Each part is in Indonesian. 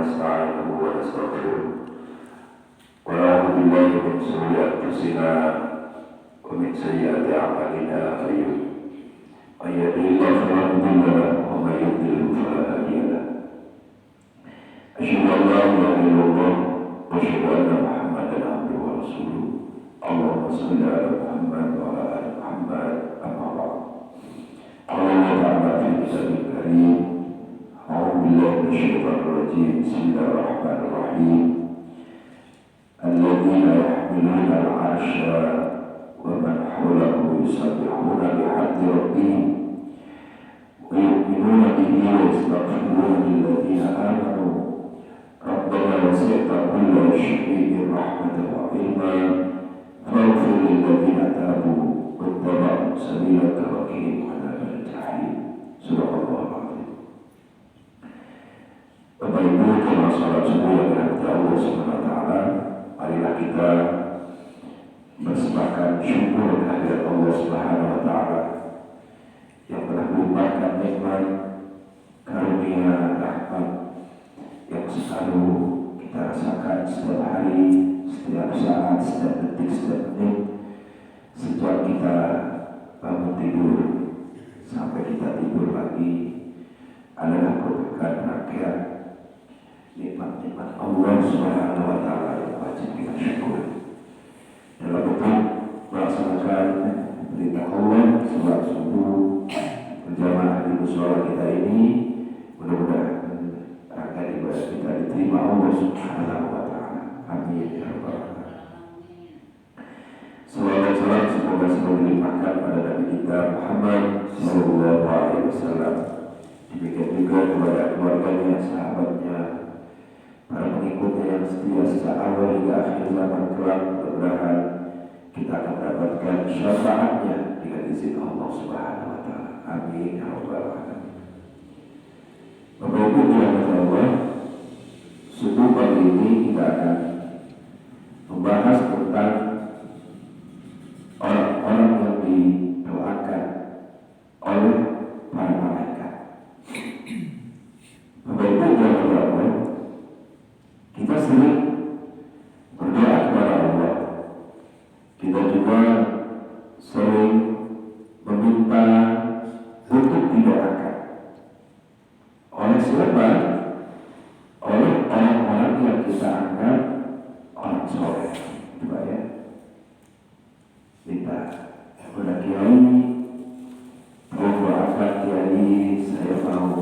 ونستعينه ونستغفره ونعوذ بالله من شرور أنفسنا ومن سيئات أعمالنا من يهده الله فلا مضل له ومن يضلل فلا هادي له أشهد أن لا إله إلا الله وأشهد أن محمدا عبده ورسوله اللهم صل على محمد وعلى آل محمد أما بعد قال الله تعالى في كتابه الكريم أعوذ بالله من الشيطان الرجيم بسم الله الرحمن الرحيم الذين يحملون العرش ومن حوله يسبحون بحمد ربهم ويؤمنون به ويستغفرون للذين آمنوا ربنا وسعت كل شيء رحمة وعلما فاغفر للذين تابوا واتبعوا سبيلك وقهم عذاب الجحيم صدق الله العظيم. Bapak Ibu, jemaah salat subuh yang dirahmati Allah Subhanahu wa taala, marilah kita bersembahkan syukur kehadirat Allah Subhanahu wa taala yang telah melimpahkan nikmat, karunia, rahmat yang selalu kita rasakan setiap hari, setiap saat, setiap detik, setiap menit sejak kita bangun tidur sampai kita tidur lagi adalah merupakan rangkaian nikmat-nikmat Allah Subhanahu wa taala yang wajib kita syukuri. Dalam bentuk melaksanakan perintah Allah salat subuh berjamaah di mushola kita ini, mudah-mudahan rangkaian ibadah kita diterima Allah Subhanahu wa taala. Amin ya rabbal alamin. Salawat salam semoga selalu dilimpahkan pada Nabi kita Muhammad sallallahu alaihi wasallam. Demikian juga kepada keluarganya, sahabatnya, para pengikutnya yang setia sejak awal hingga akhir zaman kelak. Mudah-mudahan kita akan mendapatkan syafaatnya dengan izin Allah Subhanahu wa taala. Amin ya rabbal alamin. Bapak Ibu dirahmati Allah, subuh pagi ini kita akan membahas tentang orang-orang yang didoakan oleh para malaikat. Bapak Ibu dirahmati Allah, kita sering berdoa kepada Allah. Kita juga sering meminta untuk didoakan. Oleh siapa? Oleh orang-orang yang kita anggap orang soleh. Coba ya. Minta kepada kiai, tolong doakan kiai, saya mau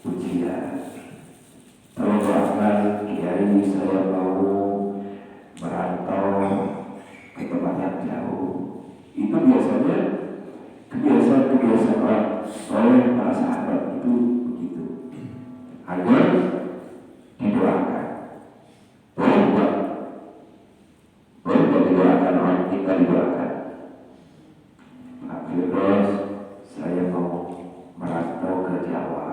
ujian. Tolong doakan kiai, saya mau merantau ke tempat yang jauh. Itu biasanya kebiasaan orang soleh, para sahabat itu begitu, agar didoakan. Boleh didoakan orang kita didoakan. Pak Firdaus, saya mau merantau ke Jawa.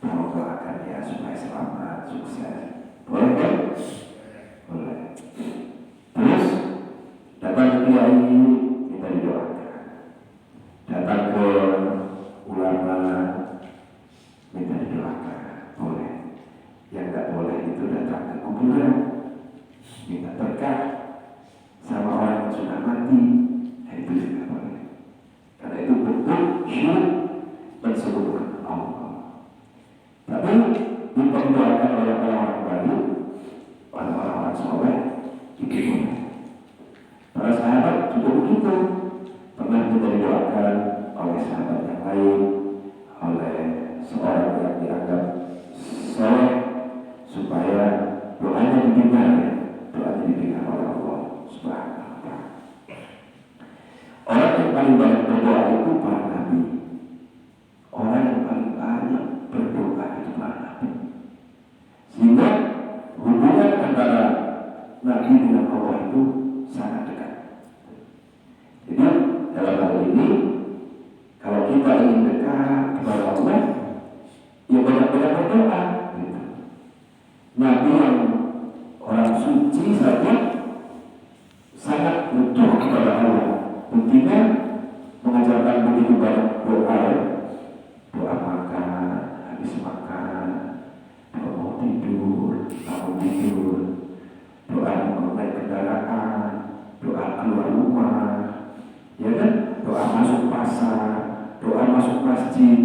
Tolong doakan ya supaya selamat, sukses. Boleh kan? Boleh. Terus datang ke kiai, kita didoakan. Datang ke ulama, minta didoakan. Boleh. pasar, doa masuk masjid,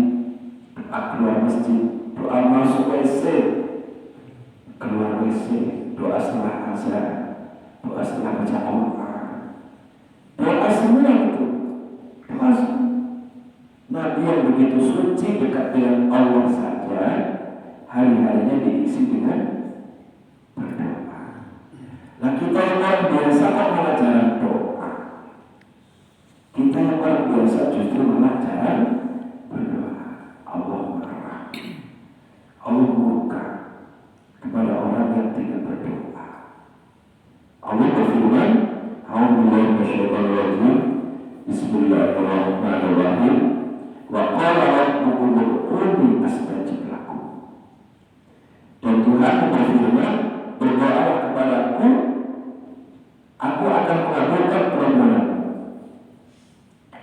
doa keluar masjid, doa masuk WC, keluar WC, doa setelah azan, doa setelah baca Al-Quran, doa semua itu, doa semua. Nabi yang begitu suci dekat dengan Allah saja, hari-harinya diisi dengan berdoa. Nah kita yang luar biasa kan malah jarang doa. Kita yang luar biasa justru malah jarang berdoa. Allah marah, Allah murka kepada orang yang tidak berdoa. Allah berfirman, A'udzubillahi minasyaitonir rajim. Bismillahirrahmanirrahim. Wa qala rabbukum ud'uni astajib lakum. Dan Tuhan berfirman, berdoalah kepadaku, aku akan mengabulkan permohonanmu.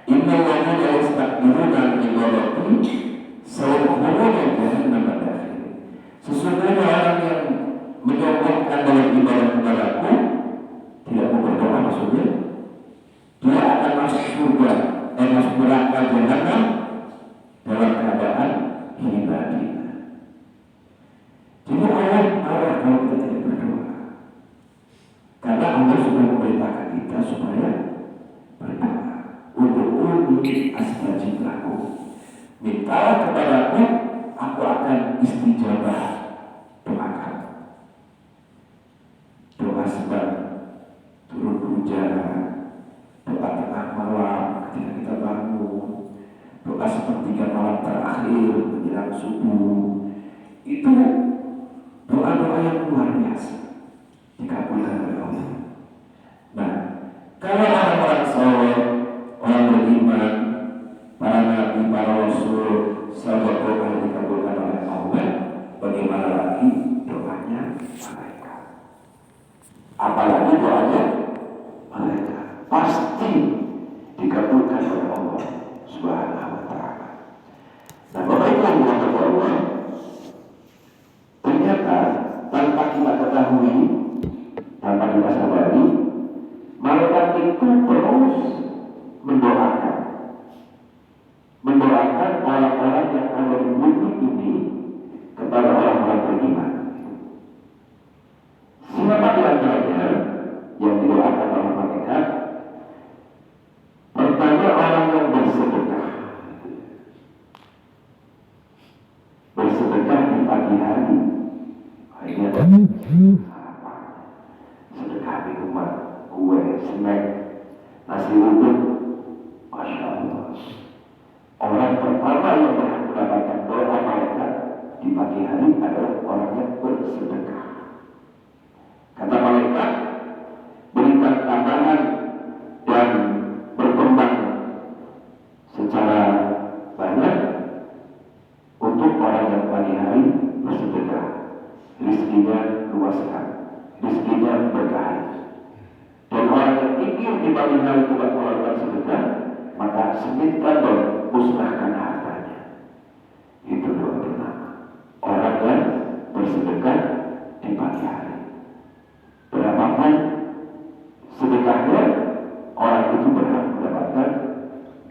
Innal ladzina yastakbiruna an ibadati sayadkhuluna jahannam dakhirin. Sesungguhnya orang yang menyombongkan dalam ibadah kepadaku, tidak mau berdoa maksudnya, dia akan masuk surga dan masuk neraka jahanam dalam keadaan hina. Jadi Allah marah kalau kita tidak berdoa, karena Allah sudah memerintahkan kita supaya berdoa. Ud'uni astajib lakum. Mintalah kepadaku, aku akan istijabah doakan. Doa sebab turun hujan, doa tengah malam ketika kita bangun, doa sepertiga malam terakhir menjelang subuh, itu doa-doa yang luar biasa dikabulkan oleh Allah. Nah, kalau orang-orang saleh, orang beriman, para nabi, para rasul, sahabat doa yang dikabulkan oleh Allah, bagaimana lagi doanya mereka? Apalagi doanya mereka pasti dikabulkan oleh Allah Subhanahu wa ta'ala. Nah, Bapak Ibu yang dirahmati Allah, ternyata tanpa kita ketahui, tanpa kita sadari, malaikat itu terus mendoakan orang-orang yang ada di bumi ini kepada orang-orang beriman. Siapa di antaranya yang didoakan oleh malaikat? Pertama, orang yang bersedekah di pagi hari. Ini ada sedekah minuman, kue, snack, nasi uduk. Masya Allah. Orang pertama yang berhak mendapatkan doa malaikat di pagi hari adalah orang yang bersedekah. Kata malaikat, berikan tambahan dan berkembang secara banyak untuk orang yang pagi hari bersedekah. Rizkinya luaskan, rizkinya berkah. Dan orang yang ingin di pagi hari tidak mengeluarkan sedekah, maka sempitkan dan musnahkan hartanya. Itu doa pertama. Orang yang bersedekah di pagi hari. Berapapun sedekahnya, orang itu berhak mendapatkan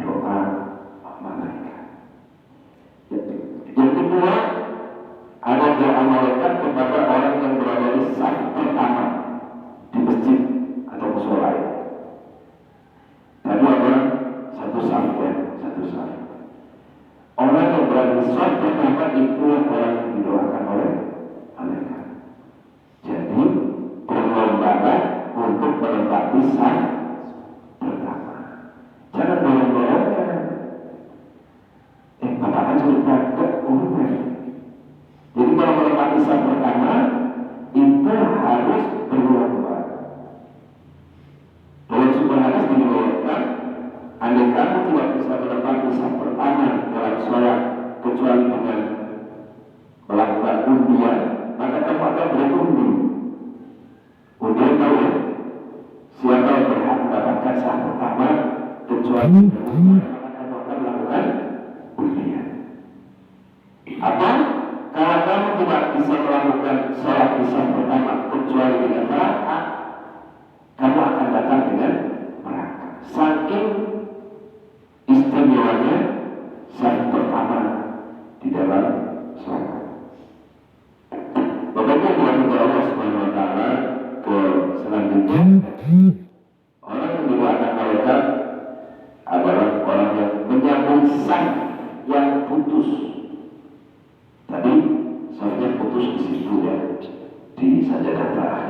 doa malaikat. Yang kedua, ada doa malaikat kepada orang yang berada di saf pertama di masjid atau musola. Tadi ada satu saf. Orang yang berada di saf pertama itu orang yang didoakan oleh malaikat. Jadi berlomba untuk menempati saf pertama. Jangan dorong-dorongan. Bapak aja tidak umumnya. Jadi kalau menempati saf pertama itu harus berlomba. Dalam sebuah hadis diriwayatkan, andai kamu tidak bisa menempati saf pertama dalam sholat kecuali dengan melakukan undian, maka kamu akan berundi. Undian tahu ya? Siapa yang berhak mendapatkan saf pertama kecuali maka kamu akan melakukan undian. Apa? Kalau kamu tidak bisa melakukan sholat di saf pertama kecuali dengan rakaat, kamu akan datang dengan neraka. Saking istimewa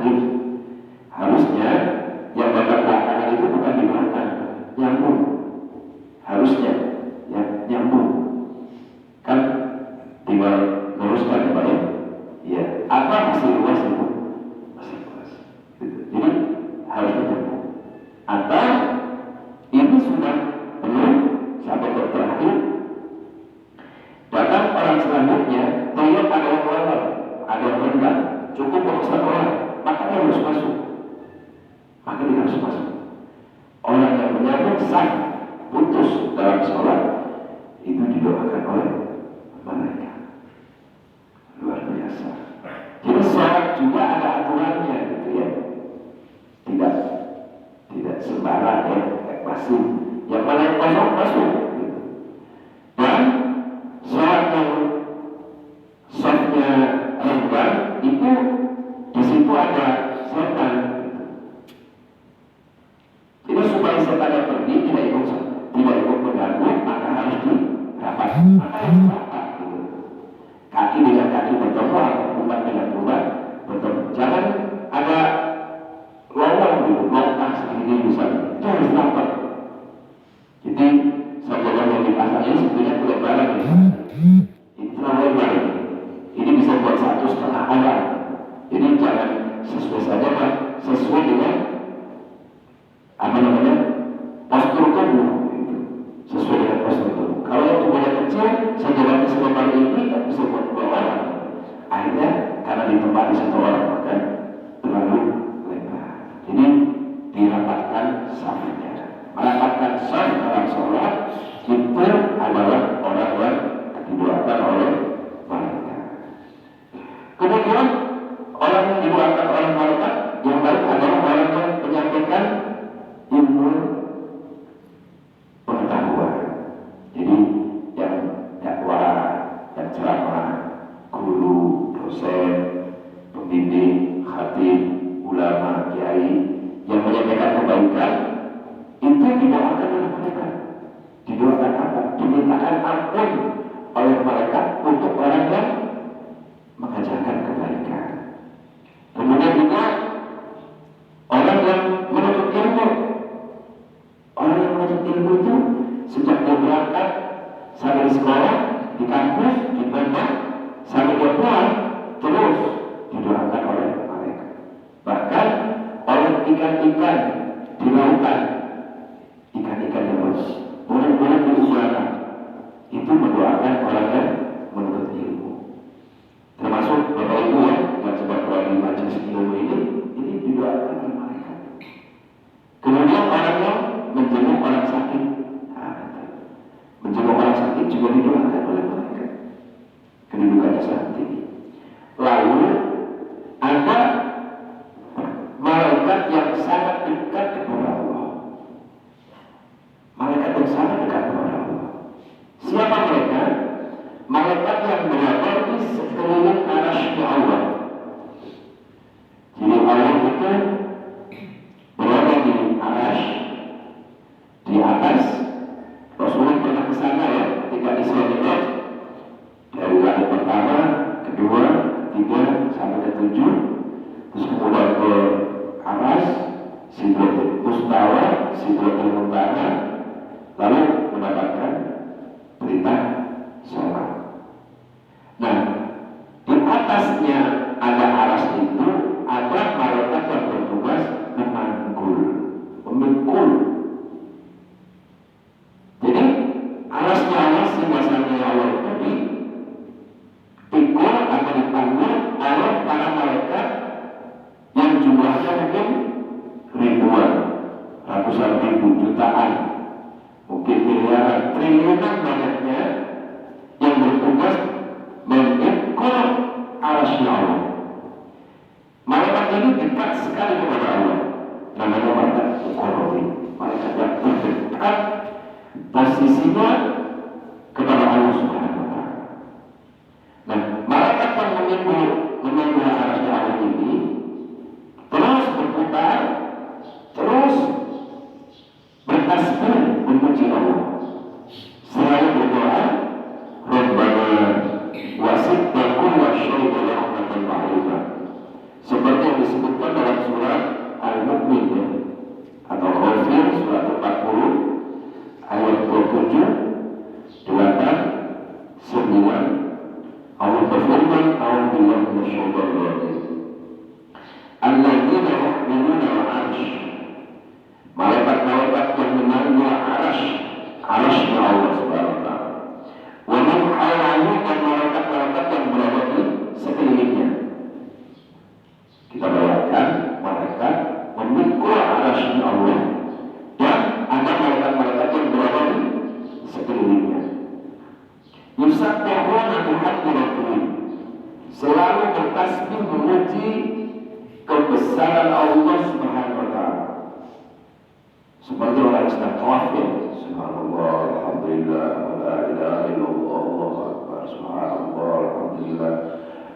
terakhir. Harusnya yang babak belakangan itu bukan di belakang, nyambung. Harusnya ya nyambung. Kan tinggal luruskan ya Pak ya. Ya, apa masih luas itu? Masih luas. Gitu. Jadi harusnya nyambung. Atau ini sudah penuh sampai ke terakhir. Datang orang selanjutnya, terlihat ada yang lewat, ada yang rendah, cukup untuk satu orang, maka dia harus masuk. Maka dia harus masuk. Orang yang menyambut sah putus dalam sholat itu didoakan oleh malaikat. Luar biasa. Jadi sholat juga ada aturannya, gitu ya. Tidak sembarang ya, masuk. Yang mana yang kosong masuk. Gitu. Dan sholat yang softnya rendah itu di situ ada setan. Jadi supaya setannya pergi tidak ikut mengganggu, maka harus dirapat. Maka harus rapat. Gitu. Kaki dengan kaki bertemu atau umat dengan umat bertemu. Jangan ada lowong gitu, longkang segini misalnya. Itu harus rapat. Jadi sajadah yang dipasang ini sebetulnya kelebaran ya. Itu terlalu lebar. Ini bisa buat 1,5 orang. Jadi jangan sesuai saja Pak, sesuai dengan postur tubuh. Sesuai dengan postur tubuh. Kalau yang tubuhnya kecil, sajadahnya selebar ini tak bisa buat 2 orang. Akhirnya karena ditempati 1 orang maka terlalu lebar. Jadi dirapatkan safnya. Merapatkan saf dalam sholat itu adalah orang-orang didoakan oleh malaikat. Kemudian orang yang didoakan oleh malaikat yang baik adalah orang yang menyampaikan ilmu pengetahuan. Jadi yang dakwah, yang ceramah, guru, dosen, pembimbing, khatib, ulama, kiai yang menyampaikan kebaikan itu didoakan oleh malaikat. Didoakan apa? Dimintakan ampun oleh malaikat untuk orang yang mengajarkan kebaikan. Kemudian juga orang yang menuntut ilmu. Orang yang menuntut ilmu itu sejak dia berangkat sampai di sekolah, di kampus, di mana, sampai dia pulang, terus didoakan oleh malaikat. Bahkan oleh ikan-ikan di lautan, ikan-ikan yang burung-burung di udara itu mendoakan orang yang menuntut ilmu. Termasuk Bapak Ibu yang sedang berada di majelis ilmu ini didoakan oleh malaikat. Kemudian orang yang menjenguk orang sakit, menjenguk orang sakit juga didoakan oleh malaikat. Kedudukannya sangat tinggi. Lalu ada malaikat yang sangat dekat kepada Allah. Malaikat yang sangat dekat kepada Allah. Siapa mereka? Malaikat yang berada di sekeliling arasy Allah. Jadi Allah itu berada di arasy, di atas. Rasulullah pernah ke sana ya, ketika Isra Mi'raj. Dari langit pertama, kedua, ketiga, sampai ke 7. Terus kemudian ke arasy, Sidratul Mustawa, Sidratul Muntaha, lalu mendapatkan perintah sholat. Nah, di atasnya ada arasy itu, ada malaikat yang bertugas memikul. Jadi arasnya Allah, singgasananya Allah itu dipikul atau dipanggul oleh para malaikat yang jumlahnya mungkin ribuan, ratusan ribu, jutaan, mungkin miliaran, triliunan banyaknya yang bertugas memikul arasy Allah. Malaikat ini dekat sekali kepada Allah. Namanya malaikat muqarrabin, malaikat yang terdekat posisinya kepada Allah Subhanahu wa Ta'ala. Nah, malaikat yang memikul arasy Allah ini terus berputar, terus bertasbih memuji Allah. Selalu berdoa, Rabbana wasi'ta kulla syai'in rahmatan wa 'ilma. Seperti yang disebutkan selalu bertasbih memuji kebesaran Allah Subhanahu wa taala. Seperti orang yang sedang tawaf ya, subhanallah, alhamdulillah, wa la ilaha illallah, Allahu akbar, subhanallah, alhamdulillah,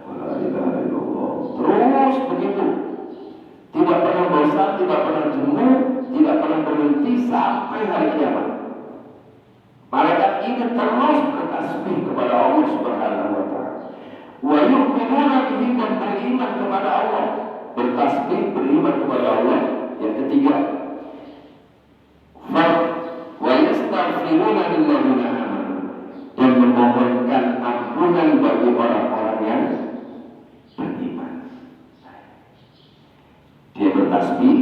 wa la ilaha illallah. Terus begitu. Tidak pernah bosan, tidak pernah jenuh, tidak pernah berhenti sampai hari kiamat. Malaikat ini terus bertasbih kepada Allah Subhanahu wa taala. Wa yu'minuna bihi, dan beriman kepada Allah. Bertasbih, beriman kepada Allah. Yang ketiga, wa yastaghfiruna lilladzina amanu, dan memohonkan ampunan bagi orang-orang yang beriman. Dia bertasbih,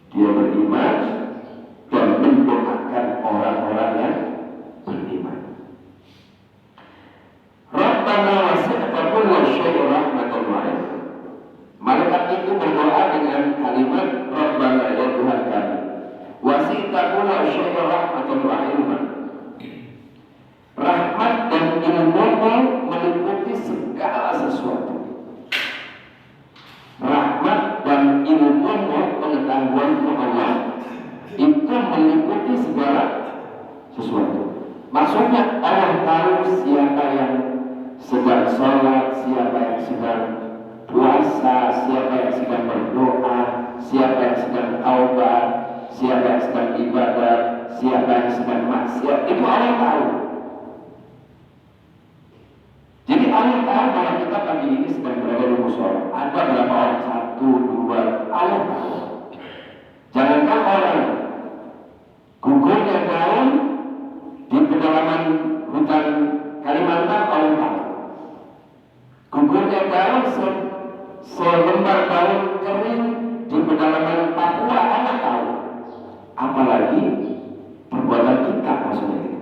dia beriman, dan mendoakan orang-orang yang beriman. Rabbana wasi'ta kulla syai'in rahmatan wa 'ilman. Malaikat itu berdoa dengan kalimat Rabbana, ya Tuhan kami, wasi'ta kulla syai'in rahmatan wa 'ilman. Rahmat dan ilmu-Mu meliputi segala sesuatu. Rahmat dan ilmu-Mu, pengetahuan-Mu Allah, itu meliputi segala sesuatu. Maksudnya Allah tahu siapa yang sedang sholat, siapa yang sedang puasa, siapa yang sedang berdoa, siapa yang sedang taubat, siapa yang sedang ibadah, siapa yang sedang maksiat. Itu Allah tahu. Jadi Allah tahu bahwa kita pagi ini sedang berada di mushola. Ada berapa orang? 1, 2, Allah tahu. Jangankan orang, gugurnya daun di pedalaman hutan Kalimantan, Allah tahu. Gugurnya daun selembar daun kering di pedalaman Papua, Allah tahu. Apalagi perbuatan kita, maksudnya itu.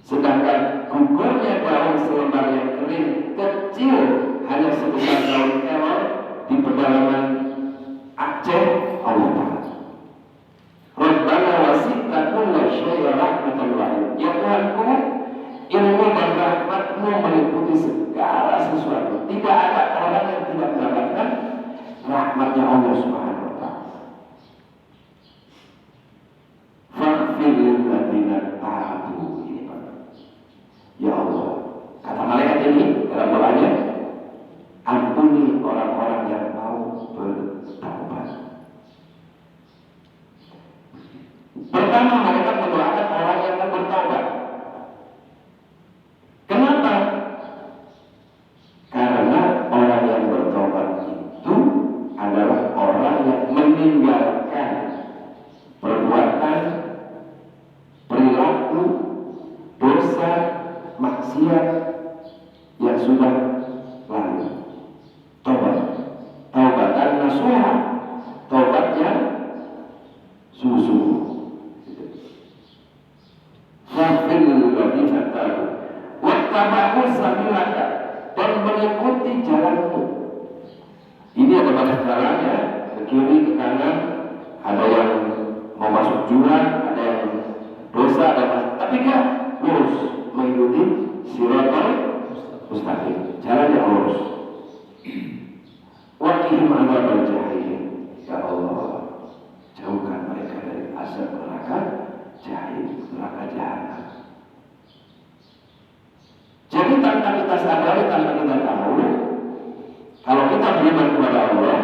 Sedangkan gugurnya daun selembar yang kering kecil, hanya sebesar daun kelor di pedalaman Aceh, Allah tahu. Rabbana wasi'ta kulla syai'in rahmatan wa 'ilman. Ya Tuhanku, ilmu dan rahmat-Mu meliputi segala sesuatu. Tidak ada orang yang tidak mendapatkan rahmatnya Allah Subhanahu wa taala. Faghfir lil ladzina tabu. Ini Pak. Ya Allah, kata malaikat ini dalam doanya, ampuni orang-orang yang mau bertaubat. Pertama, mereka mendoakan orang yang mau bertaubat. Kenapa? Karena orang yang bertaubat itu adalah orang yang meninggalkan perbuatan, perilaku, dosa, maksiat yang sudah lalu. Taubat, taubatan nasuha, taubat yang sungguh-sungguh. Fafil ladina tabu wattaba'u sabilaka, dan mengikuti jalanmu. Ini ada banyak jalannya, ke kiri, ke kanan, ada yang mau masuk jurang, ada yang dosa, tapi kan lurus mengikuti siratal mustaqim, jalan yang lurus. Waqihim adzabal jahim. Ya Allah, jauhkan mereka dari azab neraka jahim, neraka jahanam. Jadi tanpa kita sadari, tanpa kita tahu, kalau kita beriman kepada Allah,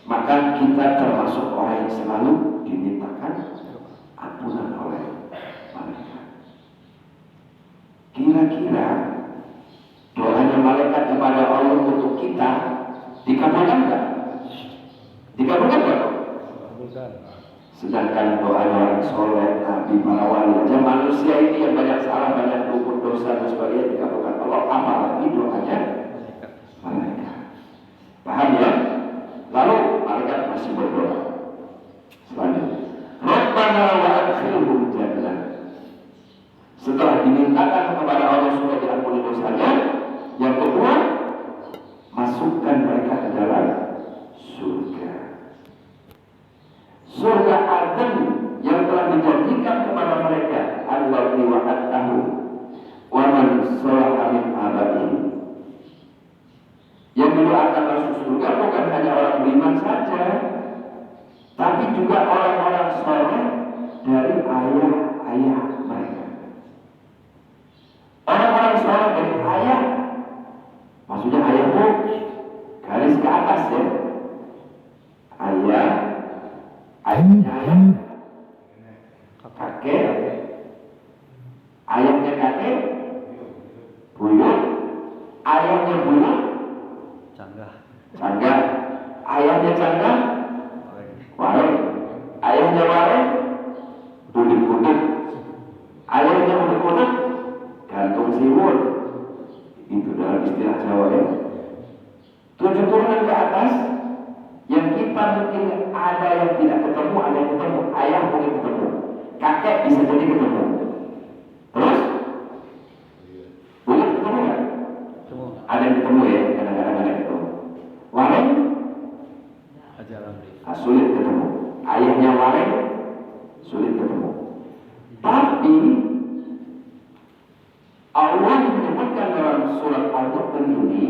maka kita termasuk orang yang selalu dimintakan ampunan oleh malaikat. Kira-kira doanya malaikat kepada Allah untuk kita dikabulkan nggak? Dikabulkan nggak? Sedangkan doanya orang soleh, nabi, para wali aja, manusia ini yang banyak salah, banyak luput dosa dan sebagainya dikabulkan Allah, apalagi doanya malaikat. Paham ya? Lalu malaikat masih berdoa selanjutnya, Rabbana wa adkhilhum jannah. Setelah dimintakan kepada Allah supaya diampuni dosanya, yang kedua, masukkan mereka ke dalam surga. Surga Aden yang telah dijanjikan kepada mereka, allati wa'adtahu wa man salaha min abaihi. atas ya, ayah, ayahnya ayah, kakek, ayahnya kakek, buyut, ayahnya buyut, cangga, ayahnya cangga, wareng, ayahnya wareng, udik-udik, ayahnya udik-udik, gantung siwur. Itu dalam istilah Jawa ya. 7 turunan ke atas yang kita mungkin ada yang tidak ketemu, ada yang ketemu. Ayah mungkin ketemu, kakek bisa jadi ketemu. Terus buyut ketemu nggak? Ada yang ketemu ya, kadang-kadang ada yang ketemu. Wareng sulit ketemu. Ayahnya wareng sulit ketemu. Tapi Allah menyebutkan dalam surat Al-Mu'min ini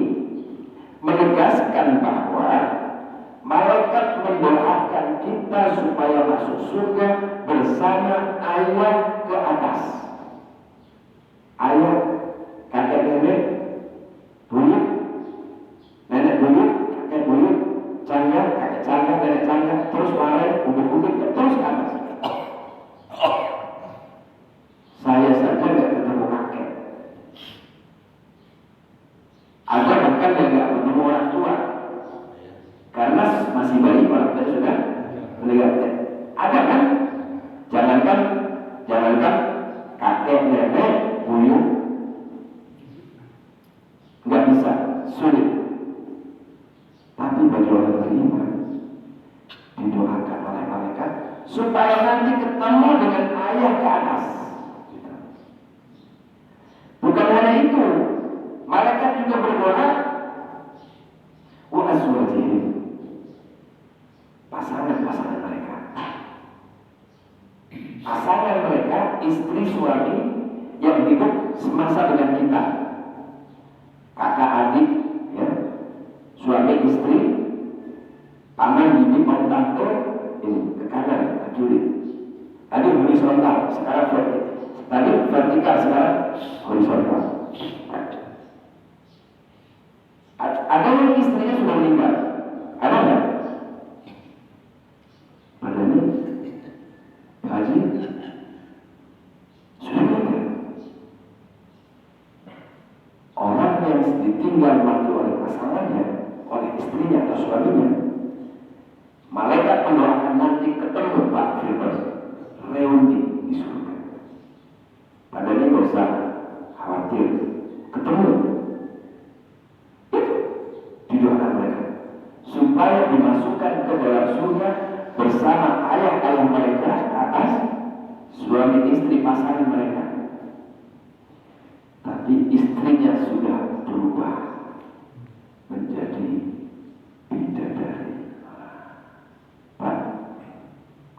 menegaskan bahwa malaikat mendoakan kita supaya masuk surga bersama ayah ke atas. Ayah, kakek nenek, buyut, nenek buyut, kakek buyut, cangga, kakek cangga, nenek cangga, terus wareng, ubek-ubek, terus ke atas. Saya saja nggak ketemu kakek. Ada bahkan yang nggak ketemu orang tua, karena masih bayi orang tua sudah meninggal. Ada kan? Jangankan kakek, nenek, buyut, nggak bisa, sulit. Tapi bagi orang beriman didoakan oleh malaikat supaya nanti ketemu dengan ayah ke atas. Bukan hanya itu, malaikat juga berdoa wa azwajihim, pasangan mereka. Pasangan mereka, istri suami yang hidup semasa dengan kita, kakak adik, ya, suami istri, paman bibi om tante, ini ke kanan, ke kiri. Tadi horizontal, sekarang vertikal. Tadi vertikal, sekarang horizontal. Ada yang istrinya sudah meninggal, ada nggak? Ada nih, Haji sudah meninggal. Orang yang ditinggal mati oleh pasangannya, oleh istrinya atau suaminya, malaikat mendoakan nanti ketemu Pak Firdaus, reuni di surga. Padahal nggak usah khawatir, ketemu. Didoakan mereka supaya dimasukkan ke dalam surga bersama ayah-ayah mereka atas, suami istri pasangan mereka. Tapi istrinya sudah berubah menjadi bidadari. Pak,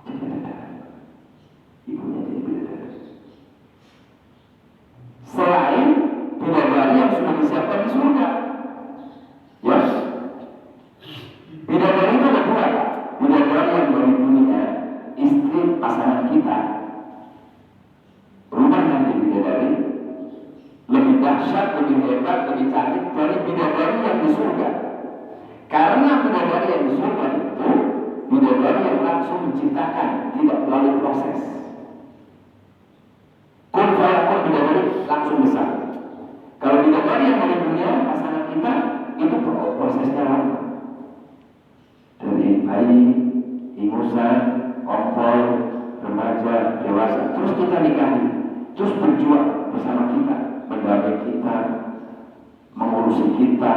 jadi bidadari. Ibunya jadi bidadari. Selain bidadari yang sudah disiapkan di surga. Yes. Bidadari itu ada 2. Bidadari yang dari dunia, istri pasangan kita, rumah nanti bidadari lebih dahsyat, lebih hebat, lebih cantik dari bidadari yang di surga. Karena bidadari yang di surga itu bidadari yang langsung menciptakan, tidak melalui proses. Kun fayakun, bidadari langsung besar. Kalau bidadari yang dari dunia, pasangan kita, itu prosesnya lama. Dari bayi, ingusan, ompol, remaja, dewasa, terus kita nikahi, terus berjuang bersama kita, mendampingi kita, mengurusi kita,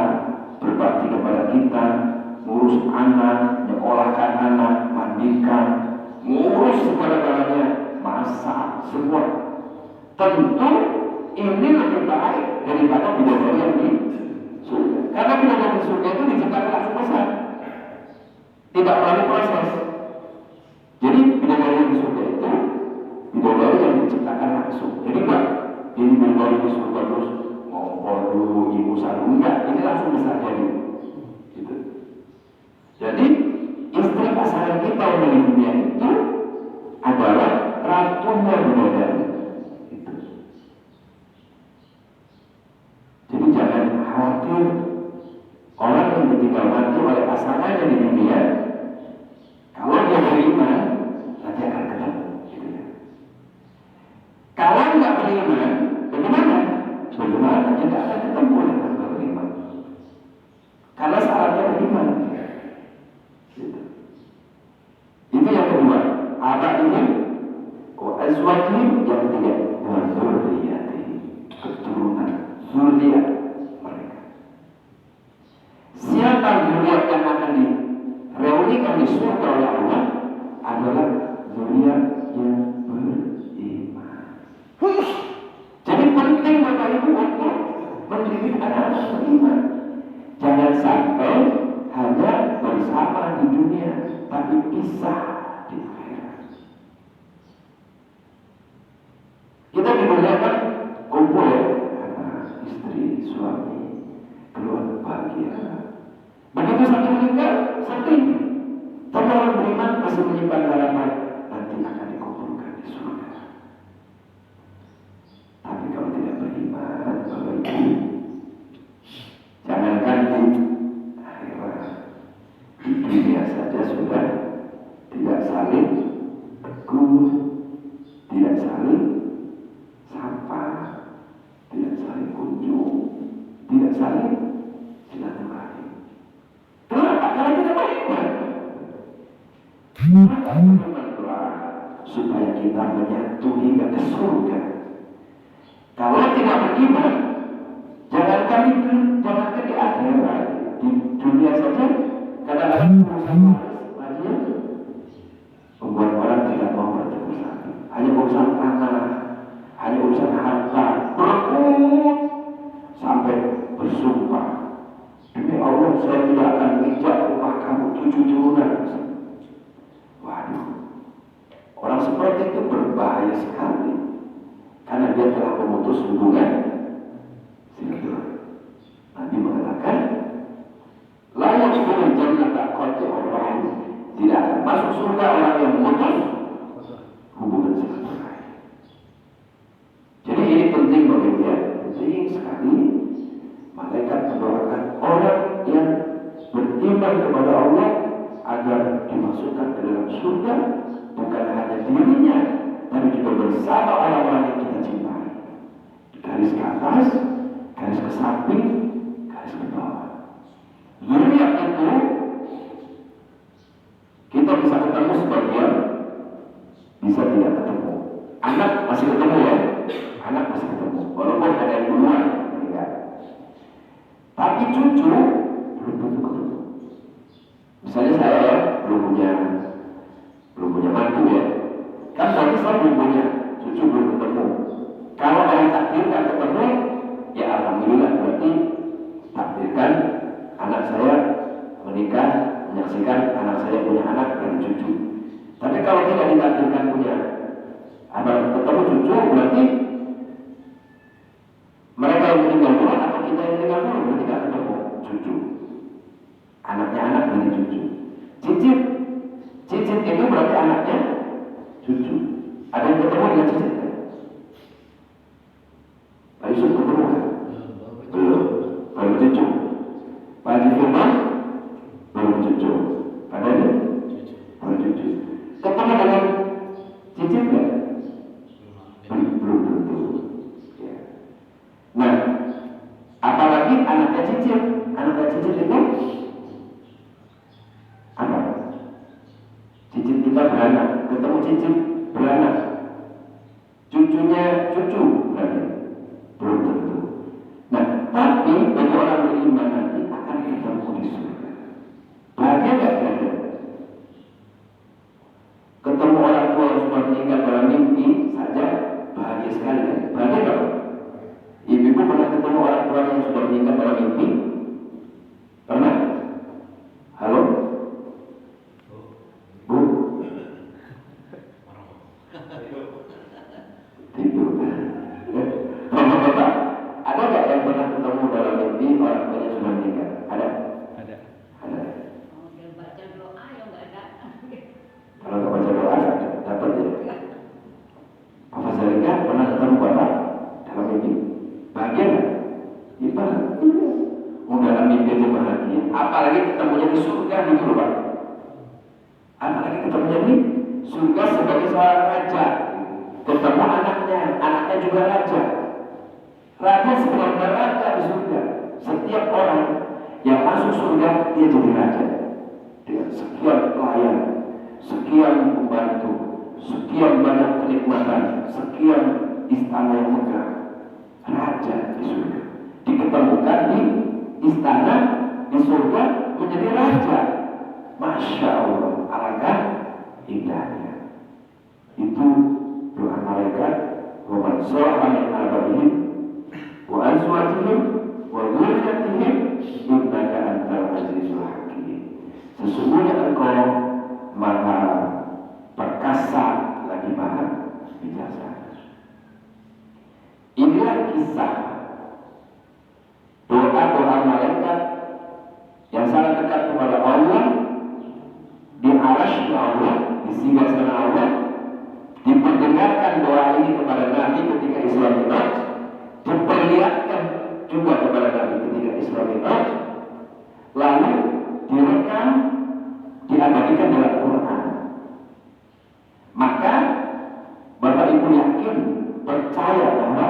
berbakti kepada kita, ngurus anak, nyekolahkan anak, mandikan, ngurus segala-galanya, masak, semua. Tentu ini lebih baik daripada bidadari yang di surga. Karena bidadari di surga itu diciptakan langsung besar, tidak melalui proses. Jadi bidadari yang di surga itu bidadari yang diciptakan langsung. Jadi enggak ini bidadari di surga terus ngompol dulu, ingusan, enggak. Ini langsung besar jadi. Gitu. Jadi istri pasangan kita yang dari dunia itu adalah ratunya bidadari. Gitu. Jadi jangan khawatir orang yang ditinggal mati oleh pasangan pasangannya di dunia, kalau dia beriman, nanti akan ketemu. Gitu ya. Kalau nggak beriman, bagaimana? Bagaimana? Dia nggak akan ketemu dengan tanpa beriman. Karena syaratnya beriman. Gitu. Itu yang kedua. Apa ini? Azwajim, yang ketiga, zurriyati, keturunan, zuriat mereka. Siapa zuriat yang akan direunikan di surga oleh Allah adalah zuriat yang beriman. Jadi penting Bapak Ibu untuk mendidik anak-anak beriman. Jangan sampai hanya bersama di dunia, tapi pisah di akhirat. Kita di dunia kan kumpul ya, anak, istri, suami, keluarga bahagia. Begitu satu meninggal, sedih. Tapi orang beriman masih menyimpan harapan nanti akan dikumpulkan di surga. Tapi kalau tidak beriman, Bapak Ibu, jangankan di akhirat, di dunia saja sudah tidak saling tegur, tidak saling sapa, tidak saling kunjung, tidak saling silaturahmi. Kenapa? Karena tidak beriman. Maka berdoa supaya kita menyatu hingga ke surga. Kalau tidak beriman, jangankan di akhirat, di dunia saja, kadang-kadang urusan saja membuat orang tidak mau bertemu lagi. Hanya urusan tanah, hanya urusan harta, berebut sampai bersumpah, demi Allah saya tidak akan menginjak rumah kamu 7 turunan. Waduh, orang seperti itu berbahaya sekali, karena dia telah memutus hubungan silaturahmi. Nabi mengatakan, layak dengan jannah qati orang, tidak akan masuk surga orang yang memutus hubungan silaturahmi. Jadi ini penting bagi dia, penting sekali. Malaikat mendoakan orang yang beriman kepada Allah agar dimasukkan ke dalam surga, bukan hanya dirinya, tapi juga bersama orang-orang yang kita cintai. Garis ke atas, garis ke samping, garis ke bawah. Zuriat itu kita bisa ketemu sebagian, bisa tidak ketemu. Anak masih ketemu ya, anak masih ketemu, walaupun ada yang duluan meninggal. Tapi cucu belum tentu ketemu. Misalnya saya ya, belum punya mantu ya, kan berarti saya belum punya cucu, belum ketemu. Kalau dari takdir kan ketemu, ya alhamdulillah, berarti takdirkan anak saya menikah, menyaksikan anak saya punya anak dan cucu. Tapi kalau tidak ditakdirkan punya anak ketemu cucu, berarti mereka yang meninggal dulu atau kita yang meninggal dulu, berarti tidak ketemu cucu. Anaknya anak dari cucu. Cicit itu berarti anaknya cucu. Ada yang ketemu dengan cicit? Pak Yusuf ketemu kan? Belum. Baru cucu. Pak Haji Firman belum cucu. Ada ini? Baru cucu. Ketemu dengan cicit nggak? Belum tentu. Ya. Nah, apalagi anaknya cicit. Anaknya cicit itu apa? Cicit kita beranak, ketemu cicit beranak. apalagi ketemunya di surga gitu loh Pak. Apalagi ketemunya di surga sebagai seorang raja, ketemu anaknya juga raja. Raja sebenarnya raja di surga. Setiap orang yang masuk surga dia jadi raja. Dengan sekian pelayan, sekian pembantu, sekian banyak kenikmatan, sekian istana yang megah. Raja di surga diketemukan di istana di surga menjadi raja. Masya Allah, alangkah indahnya. Itu doa malaikat. Wa man salaha min abaihim wa azwajihim wa dzurriyyatihim innaka antal azizul hakim. Sesungguhnya engkau maha perkasa lagi maha bijaksana. Inilah kisah doa-doa malaikat yang sangat dekat kepada Allah, di arasy Allah, di singgasana Allah. Diperdengarkan doa ini kepada Nabi ketika Isra Mi'raj, diperlihatkan juga kepada Nabi ketika Isra Mi'raj, lalu direkam, diabadikan dalam Quran. Maka Bapak Ibu yakin, percaya bahwa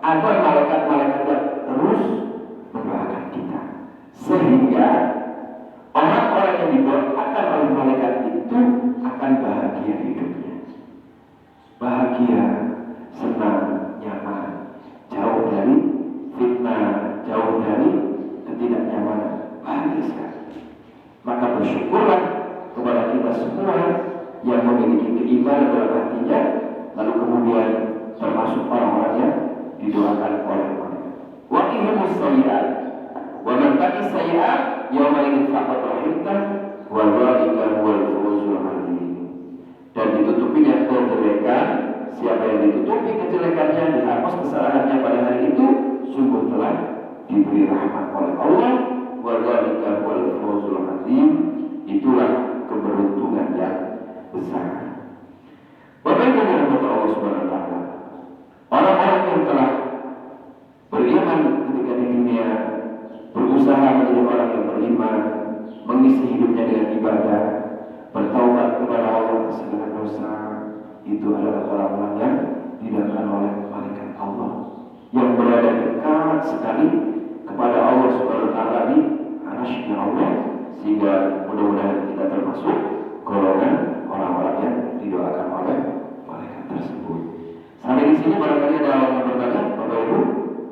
ada malaikat-malaikat yang terus mendoakan kita, sehingga orang-orang yang didoakan oleh malaikat itu akan bahagia hidupnya. Bahagia, senang, nyaman, jauh dari fitnah, jauh dari ketidaknyamanan, bahagia sekali. Maka bersyukurlah kepada kita semua yang memiliki keimanan dalam hatinya, lalu kemudian termasuk orang-orang yang didoakan oleh Allah. Wa qihimus sayyi'at wa man taqi sayyi'at yawma idzin faqad rahimtah wa dzalika huwal fawzul 'adzim. Dan ditutupi dengan kejelekan, siapa yang ditutupi kejelekannya, dihapus kesalahannya pada hari itu, sungguh telah diberi rahmat oleh Allah. Wa dzalika huwal fawzul 'adzim. Itulah keberuntungan yang besar. Bapak Ibu yang dirahmati Allah Subhanahu wa taala, orang-orang yang telah beriman ketika di dunia, berusaha menjadi orang yang beriman, mengisi hidupnya dengan ibadah, bertaubat kepada Allah atas segala dosa, itu adalah orang-orang yang didatangkan oleh malaikat Allah, yang berada dekat sekali kepada Allah Subhanahu wa taala di arasy-Nya Allah, sehingga mudah-mudahan kita termasuk golongan orang-orang yang didoakan oleh malaikat tersebut. Sampai di sini barangkali ada yang bertanya, Bapak Ibu,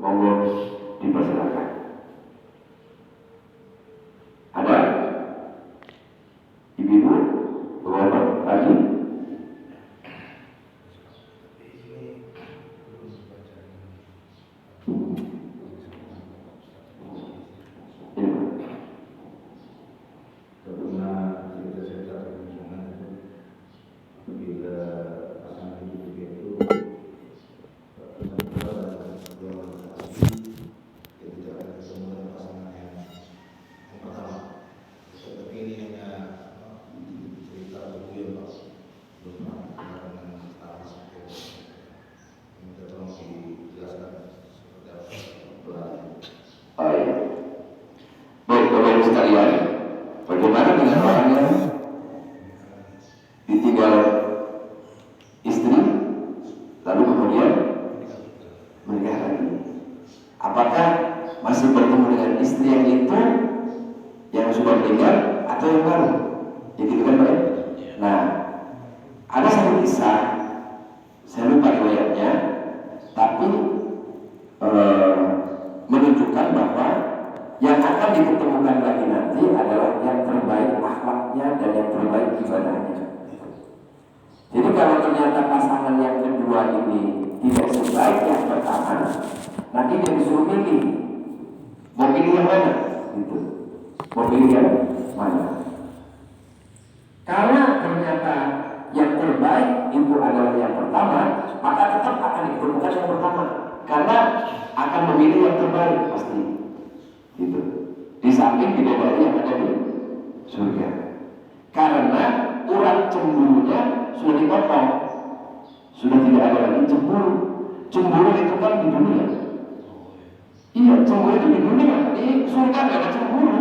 monggo dipersilakan. Ada? Ibu-ibu, Bapak, Haji? Sekalian, bagaimana dengan orang yang ditinggal istri lalu kemudian menikah lagi? Apakah masih bertemu dengan istri yang itu yang sudah meninggal atau yang baru? Ya gitu kan Pak? Nah, ada satu kisah, saya lupa riwayatnya, tapi menunjukkan bahwa yang akan diketemukan lagi nanti adalah yang terbaik akhlaknya dan yang terbaik ibadahnya. Jadi kalau ternyata pasangan yang kedua ini tidak sebaik yang pertama, nanti dia disuruh pilih. Mau pilih yang mana? Gitu. Mau pilih yang mana? Kalau ternyata yang terbaik itu adalah yang pertama, maka tetap akan diketemukan yang pertama, karena akan memilih yang terbaik pasti. Gitu. Di samping bidadari yang ada di surga, karena urat cemburunya sudah dipotong, sudah tidak ada lagi cemburu. Cemburu itu kan di dunia. Iya, cemburu itu di dunia. Di surga tidak ada cemburu.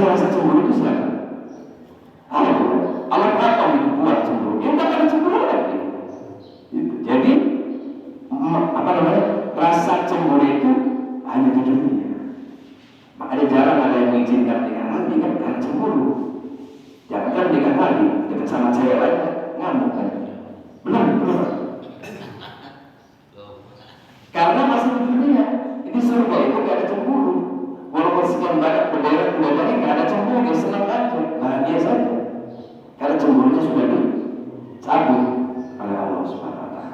rasa cemburu itu siapa? Allah potong itu buat cemburu. Dia nggak akan cemburu lagi. Gitu. Jadi rasa cemburu itu hanya di dunia. Makanya jarang ada yang mengizinkan nikah lagi kan karena cemburu. Jangan kan nikah lagi dekat sama cewek lain ngamuk kan? Belum. Karena masih di dunia. Ini surga itu gak ada cemburu. Walaupun sekian banyak bendera gak ada cemburu, dia senang aja, bahagia saja. Karena cemburunya sudah dicabut oleh Allah Subhanahu wa Ta'ala.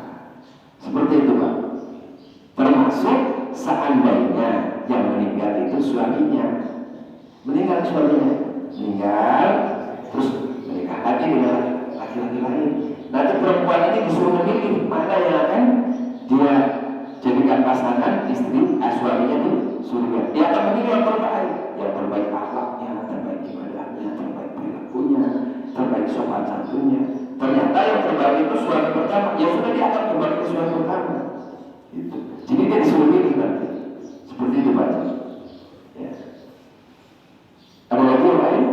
Seperti itu Pak. Termasuk seandainya yang meninggal itu suaminya. Meninggal, terus menikah lagi dengan laki-laki lain. Nanti perempuan ini disuruh memilih mana yang akan dia jadikan pasangan istri suaminya di surga. Dia akan memilih yang terbaik akhlaknya, terbaik ibadahnya, terbaik perilakunya, terbaik sopan santunnya. Ternyata yang terbaik itu suami pertama. Ya sudah, dia akan kembali ke suami pertama. Gitu. Jadi dia disuruh milih nanti. Seperti itu Pak. Ya. Ada lagi yang lain?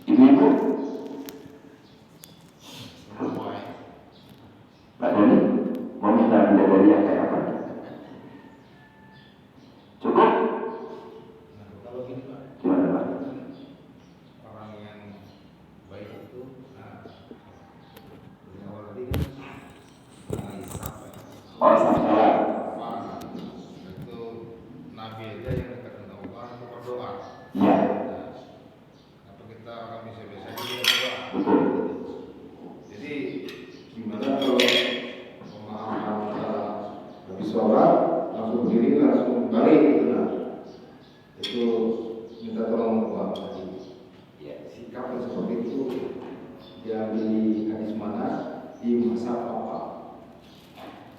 Ibu-ibu? Pak Doni? Mau minta bidadari yang kayak apa? Cukup? Kalau gini Pak, Gimana Pak? orang yang baik itu, dari awal tadi kan Isaf ya. Oh, salah. Pak, itu Nabi aja yang dekat dengan Allah itu berdoa. Iya. Apa kita orang biasa-biasa aja dia berdoa? Betul. Jadi gimana kalau habis sholat langsung berdiri langsung balik gitu nah, itu minta tolong Pak tadi ya, sikap yang seperti itu yang di hadis mana di masa apa?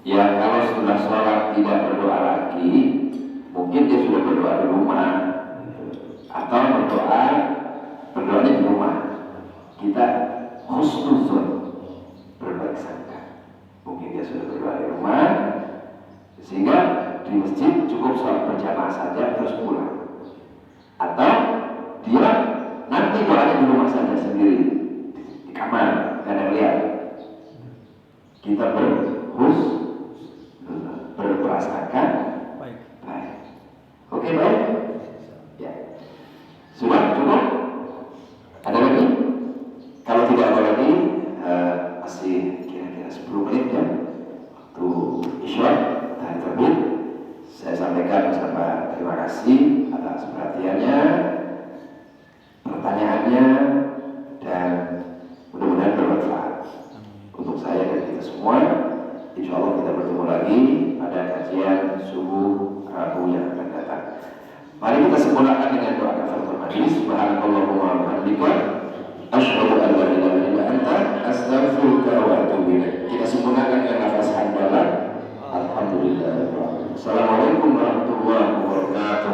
Ya, kalau setelah sholat tidak berdoa lagi, mungkin dia sudah berdoa di rumah, atau berdoanya di rumah. Kita husnuzon, berbaik sangka. Mungkin dia sudah berdoa di rumah, sehingga di masjid cukup sholat berjamaah saja terus pulang. Atau dia nanti doanya di rumah saja sendiri, di kamar, gak ada yang lihat. Kita berprasangka baik. Oke, baik? Ya. Sudah cukup? Ada lagi? Kalau tidak ada lagi, masih kira-kira 10 menit ya. Waktu isya hari terbit. Saya sampaikan bersama terima kasih atas perhatiannya, pertanyaannya, dan mudah-mudahan bermanfaat untuk saya dan kita semua. Insya Allah kita bertemu lagi pada kajian subuh Rabu yang akan datang. Mari kita sempurnakan dengan doa kafaratul majlis. Subhanakallahumma wa bihamdika asyhadu an la ilaha illa anta astaghfiruka wa atubu ilaik. Kita sempurnakan dengan nafas hamdalah. Alhamdulillah. Assalamualaikum warahmatullahi wabarakatuh.